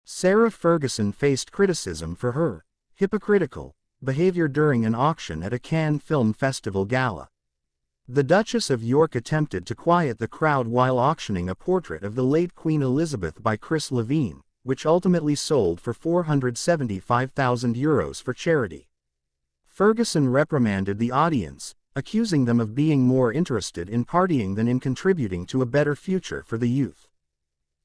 Sarah Ferguson faced criticism for her hypocritical behavior during an auction at a Cannes Film Festival gala. The Duchess of York attempted to quiet the crowd while auctioning a portrait of the late Queen Elizabeth by Chris Levine, which ultimately sold for €475,000 for charity. Ferguson reprimanded the audience, accusing them of being more interested in partying than in contributing to a better future for the youth.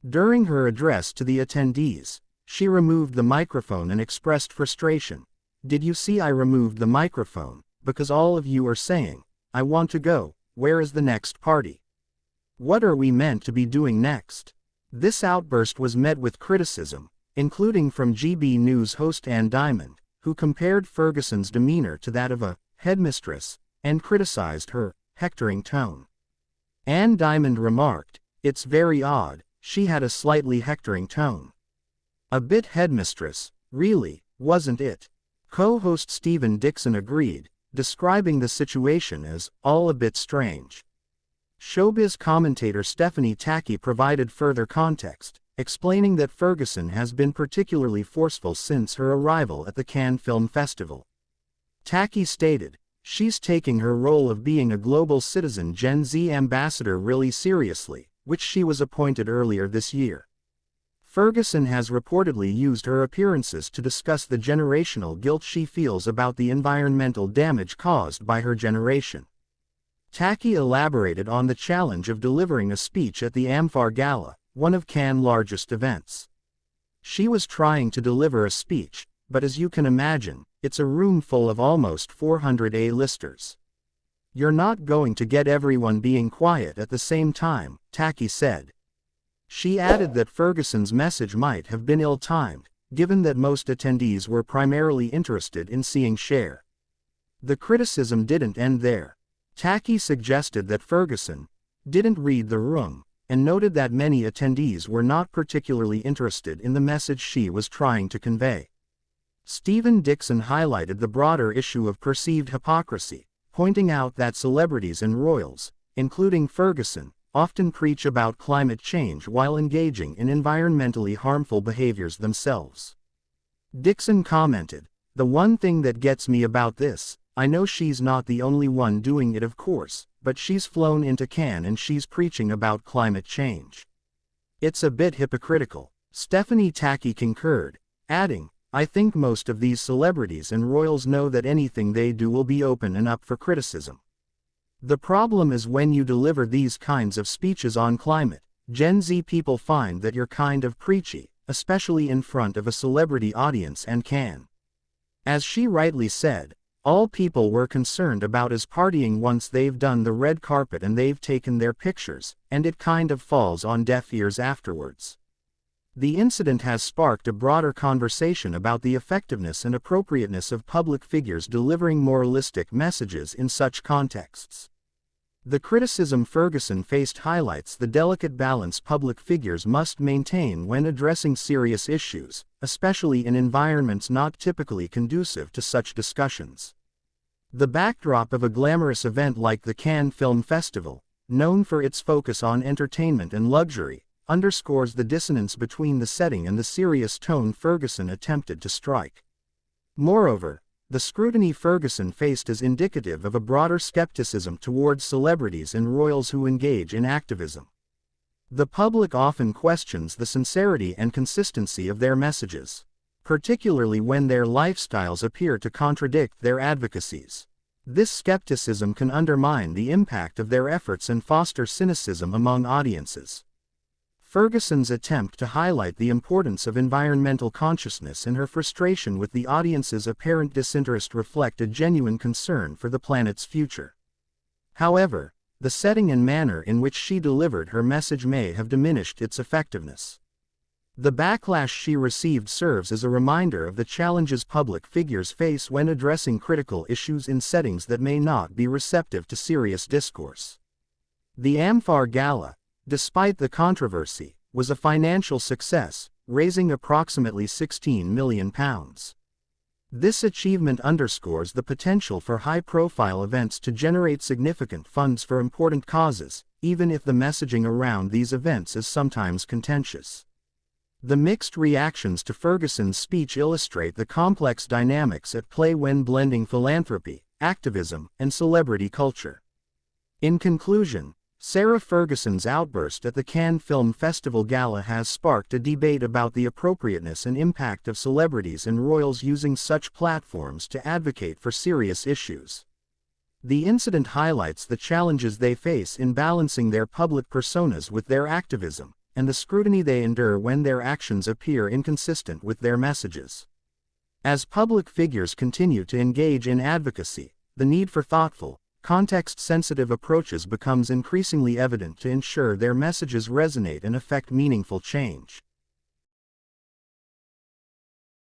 During her address to the attendees, she removed the microphone and expressed frustration. "Did you see I removed the microphone, because all of you are saying, 'I want to go, where is the next party? What are we meant to be doing next?'" This outburst was met with criticism, including from GB News host Anne Diamond, who compared Ferguson's demeanor to that of a headmistress, and criticized her hectoring tone. Anne Diamond remarked, "It's very odd, she had a slightly hectoring tone. A bit headmistress, really, wasn't it?" Co-host Stephen Dixon agreed, describing the situation as all a bit strange. Showbiz commentator Stephanie Tacky provided further context, explaining that Ferguson has been particularly forceful since her arrival at the Cannes Film Festival. Tacky stated, "She's taking her role of being a global citizen Gen Z ambassador really seriously, which she was appointed earlier this year." Ferguson has reportedly used her appearances to discuss the generational guilt she feels about the environmental damage caused by her generation. Tacky elaborated on the challenge of delivering a speech at the Amphar Gala, one of Cannes' largest events. She was trying to deliver a speech, but as you can imagine, it's a room full of almost 400 A-listers. "You're not going to get everyone being quiet at the same time," Tacky said. She added that Ferguson's message might have been ill-timed, given that most attendees were primarily interested in seeing Cher. The criticism didn't end there. Tacky suggested that Ferguson didn't read the room, and noted that many attendees were not particularly interested in the message she was trying to convey. Stephen Dixon highlighted the broader issue of perceived hypocrisy, pointing out that celebrities and royals, including Ferguson, often preach about climate change while engaging in environmentally harmful behaviors themselves. Dixon commented, "The one thing that gets me about this, I know she's not the only one doing it of course, but she's flown into Cannes and she's preaching about climate change. It's a bit hypocritical." Stephanie Tacky concurred, adding, "I think most of these celebrities and royals know that anything they do will be open and up for criticism. The problem is when you deliver these kinds of speeches on climate, Gen Z people find that you're kind of preachy, especially in front of a celebrity audience and Cannes." As she rightly said, all people were concerned about is partying once they've done the red carpet and they've taken their pictures, and it kind of falls on deaf ears afterwards. The incident has sparked a broader conversation about the effectiveness and appropriateness of public figures delivering moralistic messages in such contexts. The criticism Ferguson faced highlights the delicate balance public figures must maintain when addressing serious issues, especially in environments not typically conducive to such discussions. The backdrop of a glamorous event like the Cannes Film Festival, known for its focus on entertainment and luxury, underscores the dissonance between the setting and the serious tone Ferguson attempted to strike. Moreover, the scrutiny Ferguson faced is indicative of a broader skepticism towards celebrities and royals who engage in activism. The public often questions the sincerity and consistency of their messages, particularly when their lifestyles appear to contradict their advocacies. This skepticism can undermine the impact of their efforts and foster cynicism among audiences. Ferguson's attempt to highlight the importance of environmental consciousness and her frustration with the audience's apparent disinterest reflect a genuine concern for the planet's future. However, the setting and manner in which she delivered her message may have diminished its effectiveness. The backlash she received serves as a reminder of the challenges public figures face when addressing critical issues in settings that may not be receptive to serious discourse. The Amphar Gala, despite the controversy, was a financial success, raising approximately £16 million. This achievement underscores the potential for high-profile events to generate significant funds for important causes, even if the messaging around these events is sometimes contentious. The mixed reactions to Ferguson's speech illustrate the complex dynamics at play when blending philanthropy, activism, and celebrity culture. In conclusion, Sarah Ferguson's outburst at the Cannes Film Festival Gala has sparked a debate about the appropriateness and impact of celebrities and royals using such platforms to advocate for serious issues. The incident highlights the challenges they face in balancing their public personas with their activism, and the scrutiny they endure when their actions appear inconsistent with their messages. As public figures continue to engage in advocacy, the need for thoughtful, context-sensitive approaches becomes increasingly evident to ensure their messages resonate and affect meaningful change.